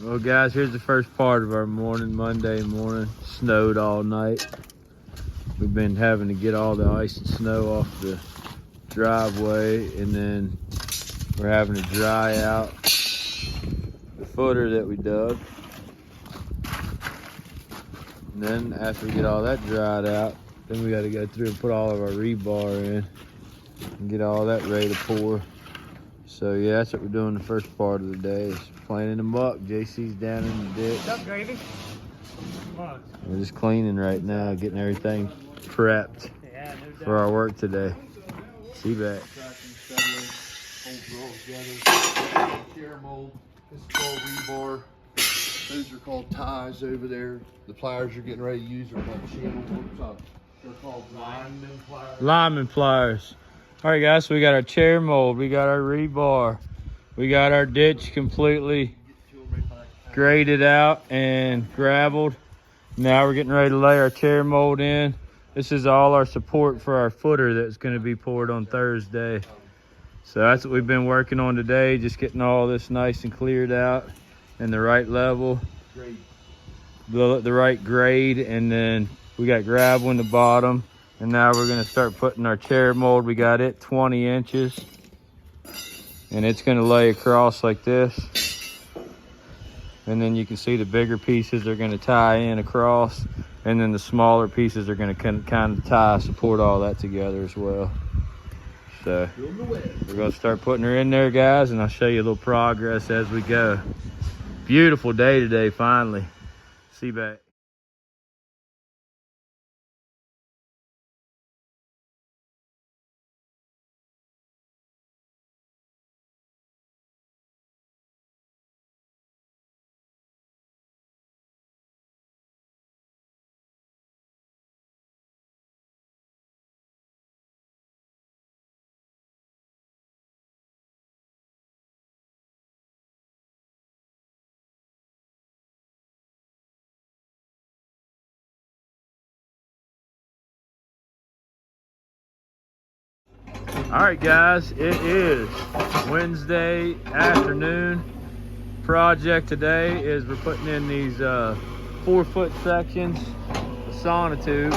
Well guys, here's the first part of our morning, Monday morning. Snowed all night. We've been having to get all the ice and snow off the driveway, and then we're having to dry out the footer that we dug. And then after we get all that dried out, then we got to go through and put all of our rebar in and get all that ready to pour. So yeah, that's what we're doing the first part of the day, is planing them up. JC's down in the ditch. What's up, gravy? We're just cleaning right now, getting everything prepped for our work today. See you back. Chair mold. This is called rebar. Those are called ties over there. The pliers you're getting ready to use are called channel hooks. They're called lineman pliers. Lineman pliers. All right, guys, so we got our chair mold, we got our rebar, we got our ditch completely graded out and gravelled. Now we're getting ready to lay our chair mold in. This is all our support for our footer that's going to be poured on Thursday. So that's what we've been working on today, just getting all this nice and cleared out and the right level, the right grade, and then we got gravel in the bottom. And now we're gonna start putting our chair mold. We got it 20 inches, and it's gonna lay across like this. And then you can see the bigger pieces are gonna tie in across, and then the smaller pieces are gonna kind of support all that together as well. So we're gonna start putting her in there, guys, and I'll show you a little progress as we go. Beautiful day today, finally. See you back. All right, guys, it is Wednesday afternoon. Project today is we're putting in these 4-foot sections of sonatube.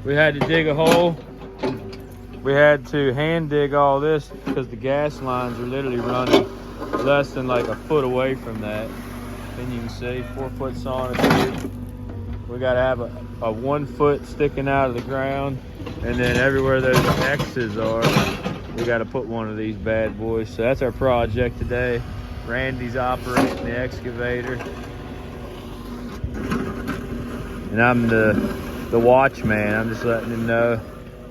We had to dig a hole. We had to hand dig all this because the gas lines are literally running less than like a foot away from that. And you can see 4-foot sonatube. We got to have a 1 foot sticking out of the ground, and then everywhere those X's are, we got to put one of these bad boys. So that's our project today. Randy's operating the excavator, and I'm the watchman. I'm just letting him know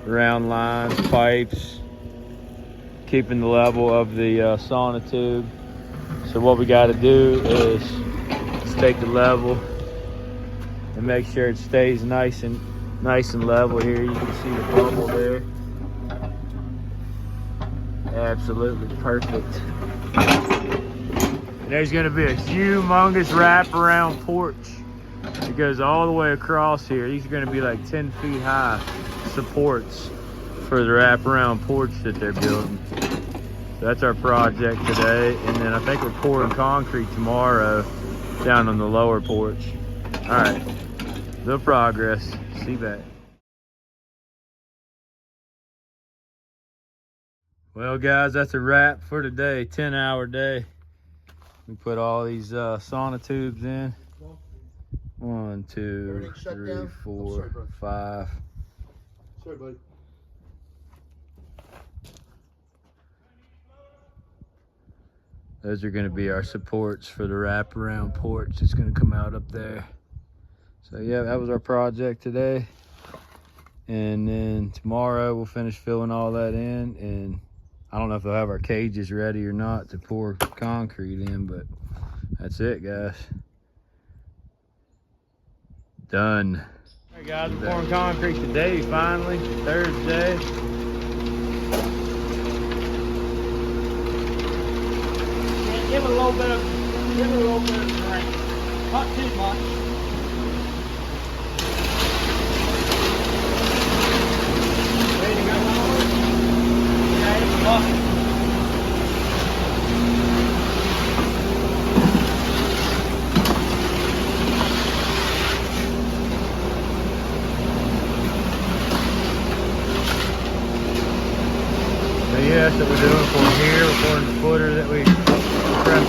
around lines, pipes, keeping the level of the sonatube. So what we got to do is take the level and make sure it stays nice and level here. You can see the bubble there. Absolutely perfect. And there's going to be a humongous wraparound porch. It goes all the way across here. These are going to be like 10 feet high supports for the wraparound porch that they're building. So that's our project today. And then I think we're pouring concrete tomorrow down on the lower porch. All right, no progress. See you back. Well, guys, that's a wrap for today. 10-hour day. We put all these sonatubes in. 1, 2, 3, 4, 5. Sorry, buddy. Those are going to be our supports for the wraparound porch. It's going to come out up there. So yeah, that was our project today. And then tomorrow we'll finish filling all that in, and I don't know if they'll have our cages ready or not to pour concrete in, but that's it, guys. Done. All right, guys, we're pouring concrete today, finally, Thursday. Give it a little bit of strength. Not too much. Ready to go on? Yeah, it's lucky.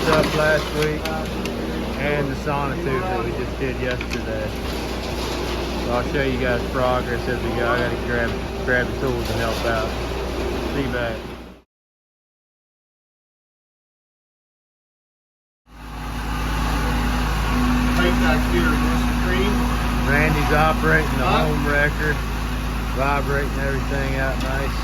up last week, and the sonotube that we just did yesterday. So I'll show you guys progress as we go. I gotta grab the tools and help out. See you back. Randy's operating the home record, vibrating everything out nice.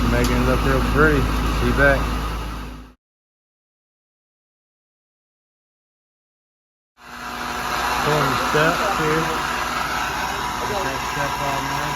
Making it look real pretty. See you back. Pulling the steps here. Next step on there.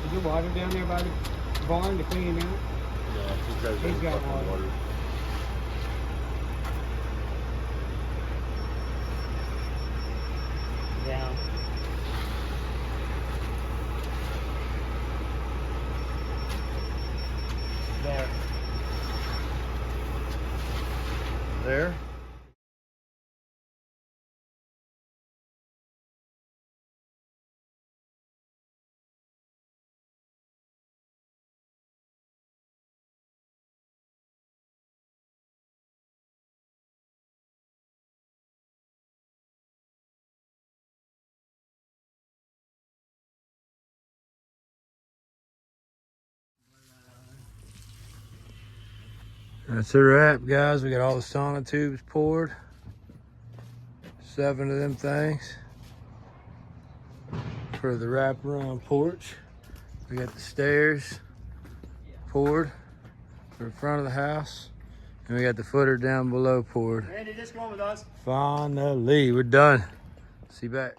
Is there water down there by the barn to clean him out? Yeah, He's got water. Down. There. There? That's a wrap, guys. We got all the sonotubes poured. 7 of them things for the wraparound porch. We got the stairs poured for the front of the house, and we got the footer down below poured. Randy, just go on with us. Finally, we're done. See you back.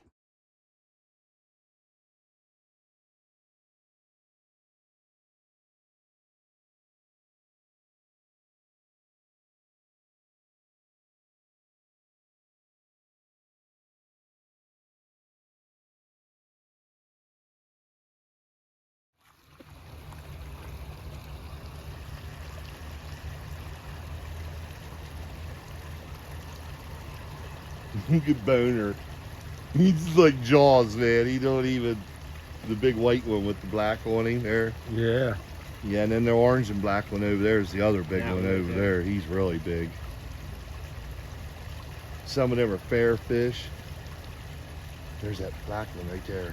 Look at Boner. He's like Jaws, man. He don't even, the big white one with the black on him there. Yeah. Yeah, and then the orange and black one over there is the other big one over there. He's really big. Some of them are fair fish. There's that black one right there.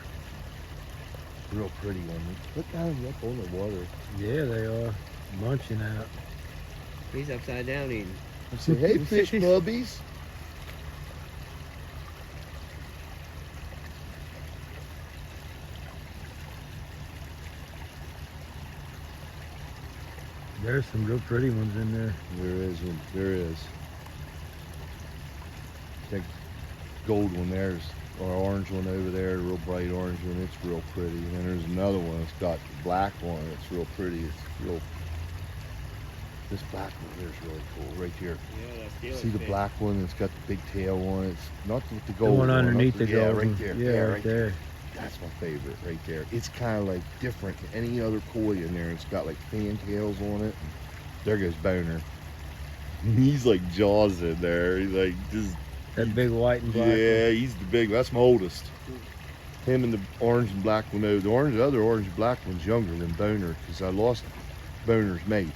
Real pretty one. Look down up on the water. Yeah, they are munching out. He's upside down eating. I say, hey, fish bubbies. There's some real pretty ones in there. There is one. There is. That gold one there's, or orange one over there, real bright orange one. It's real pretty. And then there's another one that's got the black one. It's real pretty. It's real. This black one here is really cool, right here. Yeah, that's See the black one that's got the big tail on it? It's not with the gold The one not underneath the gold. Yeah, right there. Yeah, right there. That's my favorite right there. It's kind of like different than any other koi in there. It's got like fantails on it. There goes Boner. He's like Jaws in there. He's like just That big white and black. Yeah, he's the big. That's my oldest. Him and the orange and black one. No, the other orange and black one's younger than Boner because I lost Boner's mate.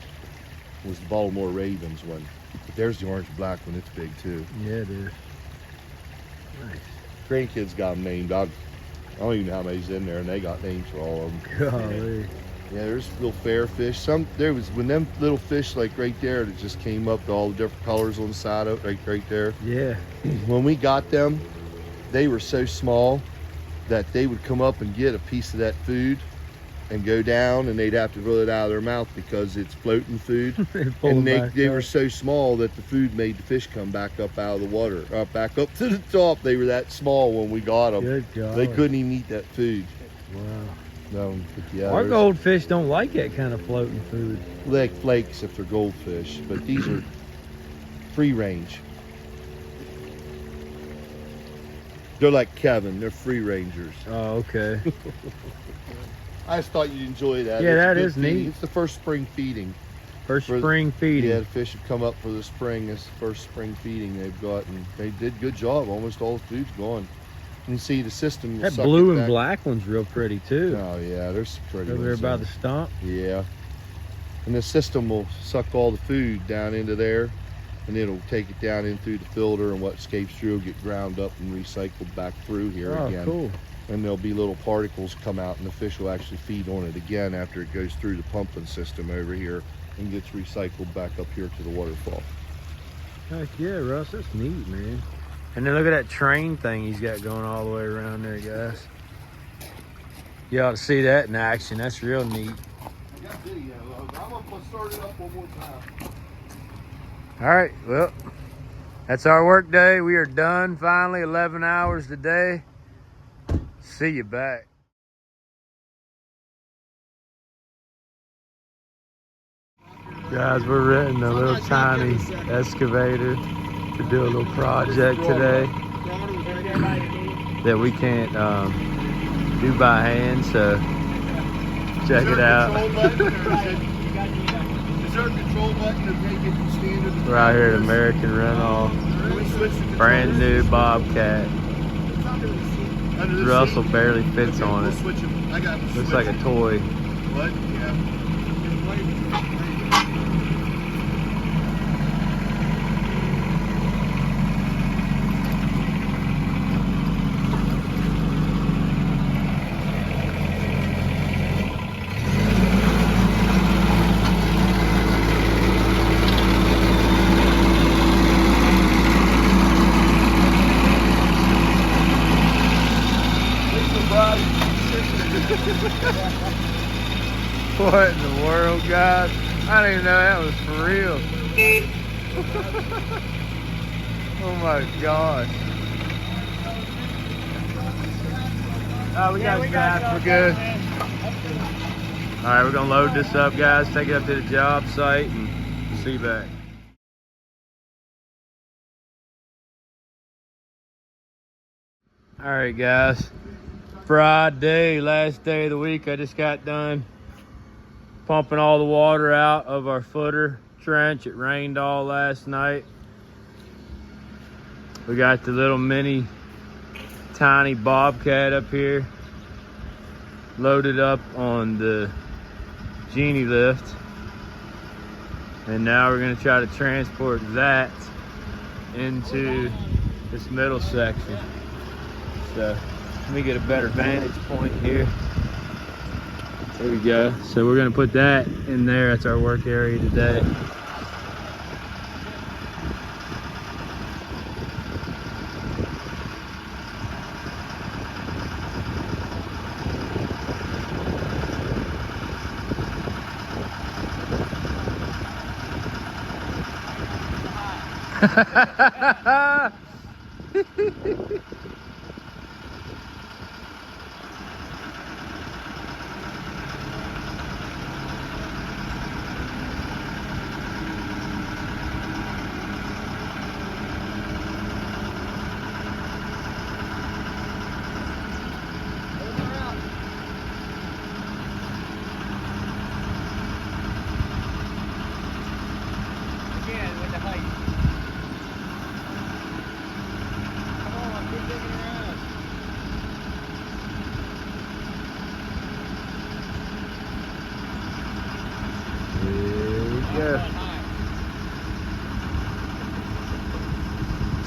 It was the Baltimore Ravens one. But there's the orange and black one. It's big too. Yeah, it is. Nice. Grandkids got them named. I don't even know how many's in there, and they got names for all of them. Golly. Yeah, there's little fair fish. When them little fish like right there that just came up to all the different colors on the side of it, right there. Yeah. When we got them, they were so small that they would come up and get a piece of that food and go down, and they'd have to roll it out of their mouth because it's floating food. And they were so small that the food made the fish come back up out of the water, back up to the top. They were that small when we got them. Good God. They couldn't even eat that food. Wow. No, but yeah, Our goldfish don't like that kind of floating food. like flakes if they're goldfish, but these are free range. They're like Kevin. They're free rangers. Oh, okay. I just thought you'd enjoy that. Yeah, It's that good is feeding. neat. It's the first spring feeding. First For- spring feeding. Yeah, the fish have come up for the spring. It's the first spring feeding they've got, and they did a good job. Almost all the food's gone. You can see the system. will That suck blue it and back. black one's real pretty too. Oh yeah, there's some pretty Over there ones by there. the stump. Yeah, and the system will suck all the food down into there, and it'll take it down in through the filter, and what escapes through will get ground up and recycled back through here Oh, again. cool. And there'll be little particles come out, and the fish will actually feed on it again after it goes through the pumping system over here and gets recycled back up here to the waterfall. Heck yeah, Russ, that's neat, man. And then look at that train thing he's got going all the way around there, guys. You ought to see that in action. That's real neat. I got video. I'm gonna start it up one more time. All right, well, that's our work day. We are done finally, 11 hours today. See you back. Guys, we're renting a little tiny excavator to do a little project today that we can't do by hand, so check it out. Is there a control button to make it standard? We're out here at American Rental, brand new Bobcat. Russell barely fits on it. Looks like a toy. What? Yeah. What in the world, guys? I didn't even know that was for real. Oh my gosh. Oh, we got snaps. We're good. All right, we're gonna load this up, guys. Take it up to the job site and see you back. All right, guys. Friday, last day of the week. I just got done pumping all the water out of our footer trench. It rained all last night. We got the little mini tiny Bobcat up here loaded up on the Genie lift, and now we're going to try to transport that into this middle section. So let me get a better vantage point here. There we go. So we're gonna put that in there. That's our work area today.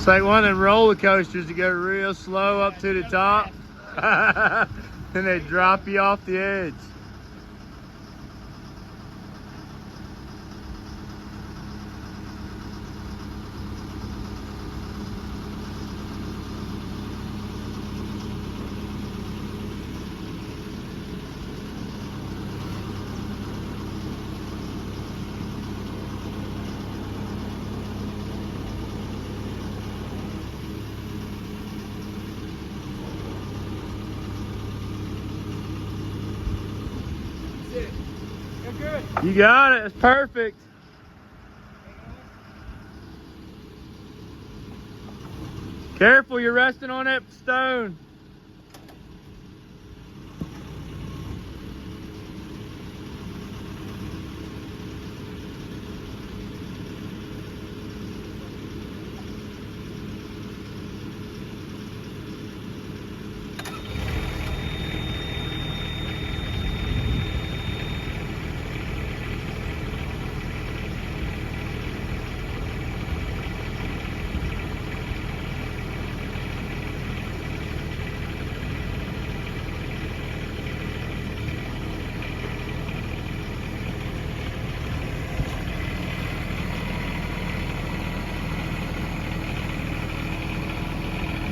It's like one of them roller coasters that go real slow up to the top. And they drop you off the edge. You're good. You got it, it's perfect. Careful, you're resting on that stone.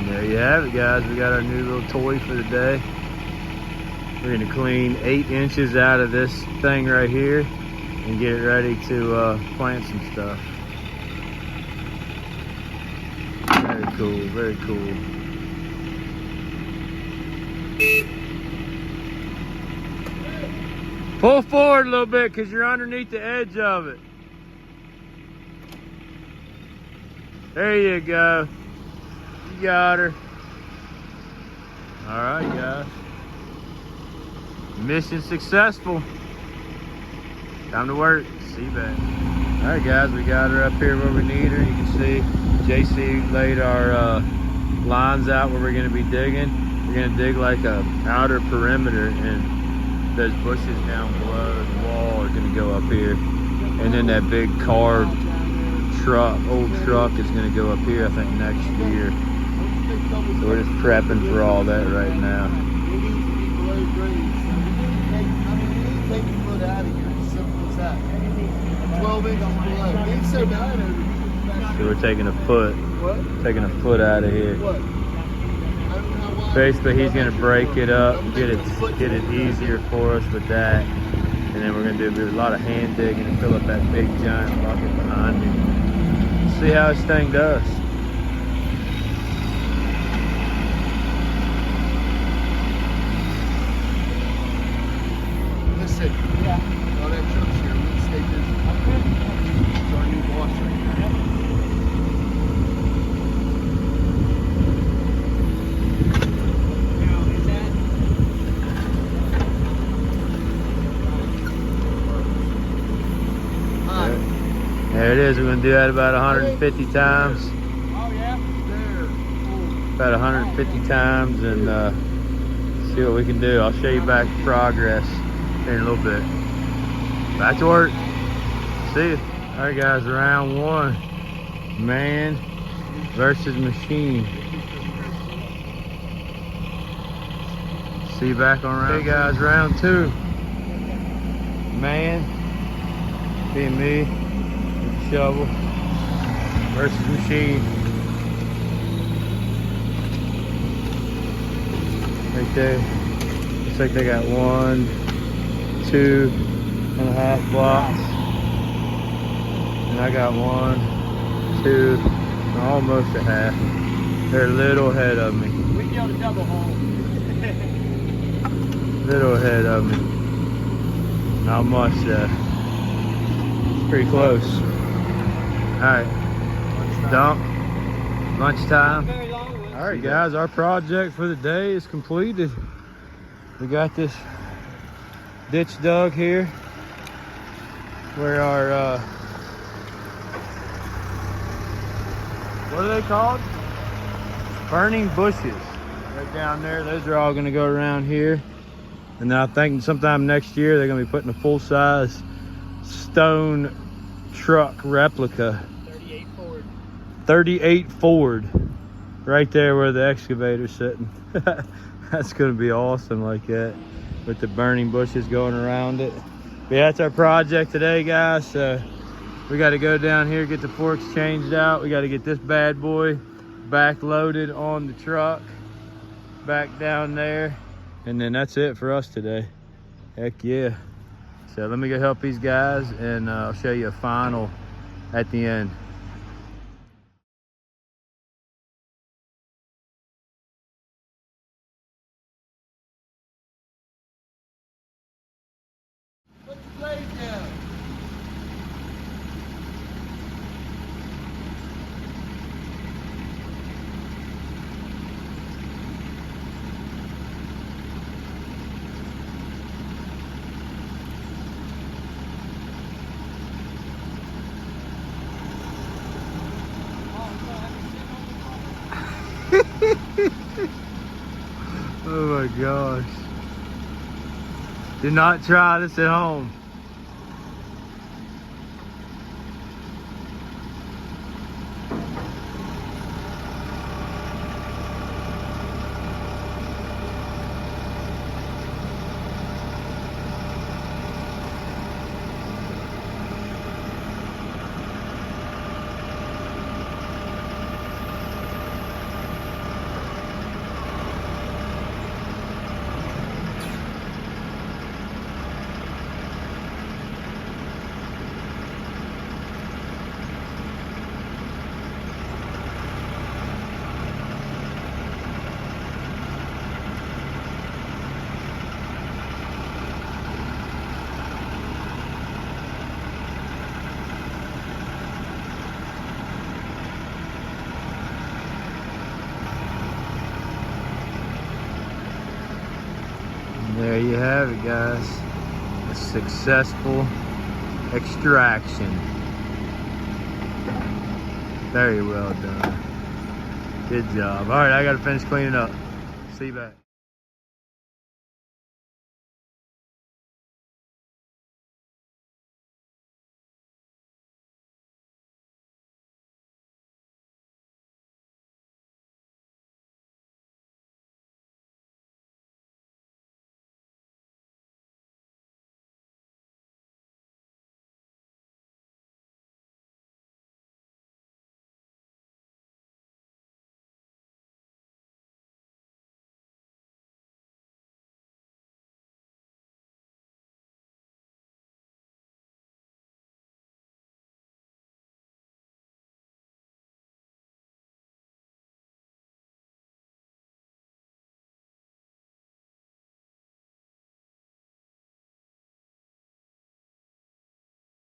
There you have it, guys. We got our new little toy for the day. We're gonna clean 8 inches out of this thing right here and get it ready to plant some stuff. Very cool, very cool. Pull forward a little bit because you're underneath the edge of it. There you go. You got her. All right, guys. Mission successful. Time to work. See you back. All right, guys, we got her up here where we need her. You can see JC laid our lines out where we're going to be digging. We're going to dig like a outer perimeter, and those bushes down below the wall are going to go up here. And then that big car truck, old truck, is going to go up here, I think, next year. So we're just prepping for all that right now. Take a foot out of here, simple as that. 12 inches below. It's so bad over here. So we're taking a foot. What? Taking a foot out of here. What? Basically, he's gonna break it up, get it easier for us with that, and then we're gonna do a lot of hand digging and fill up that big giant bucket behind me. See how this thing does. Listen, all that truck's here. We stay busy. It's our new boss right here. There it is. We're gonna do that about 150 times. Oh, yeah? About 150 times, and see what we can do. I'll show you back progress here in a little bit. Back to work. See you. All right, guys, round 1. Man versus machine. See you back on round. Hey guys, round 2. Man, being me, with the shovel, versus machine. Right there. Looks like they got 1, 2.5 blocks. And I got 1, 2, almost a half. They're a little ahead of me. We can go to double hole. Little ahead of me. Not much though. It's pretty close. Alright. Dump. Lunchtime. Very long one. Alright guys, our project for the day is completed. We got this ditch dug here where our what are they called? Burning bushes. Right down there. Those are all gonna go around here. And then I think sometime next year they're gonna be putting a full-size stone truck replica. 38 Ford. 38 Ford right there where the excavator's sitting. That's gonna be awesome like that with the burning bushes going around it. But yeah, that's our project today, guys. So we got to go down here, get the forks changed out. We got to get this bad boy back loaded on the truck, back down there. And then that's it for us today. Heck yeah. So let me go help these guys and I'll show you a final at the end. Put the blade down. Oh my gosh. Do not try this at home. There you have it, guys. A successful extraction. Very well done. Good job. All right, I gotta finish cleaning up. See you back.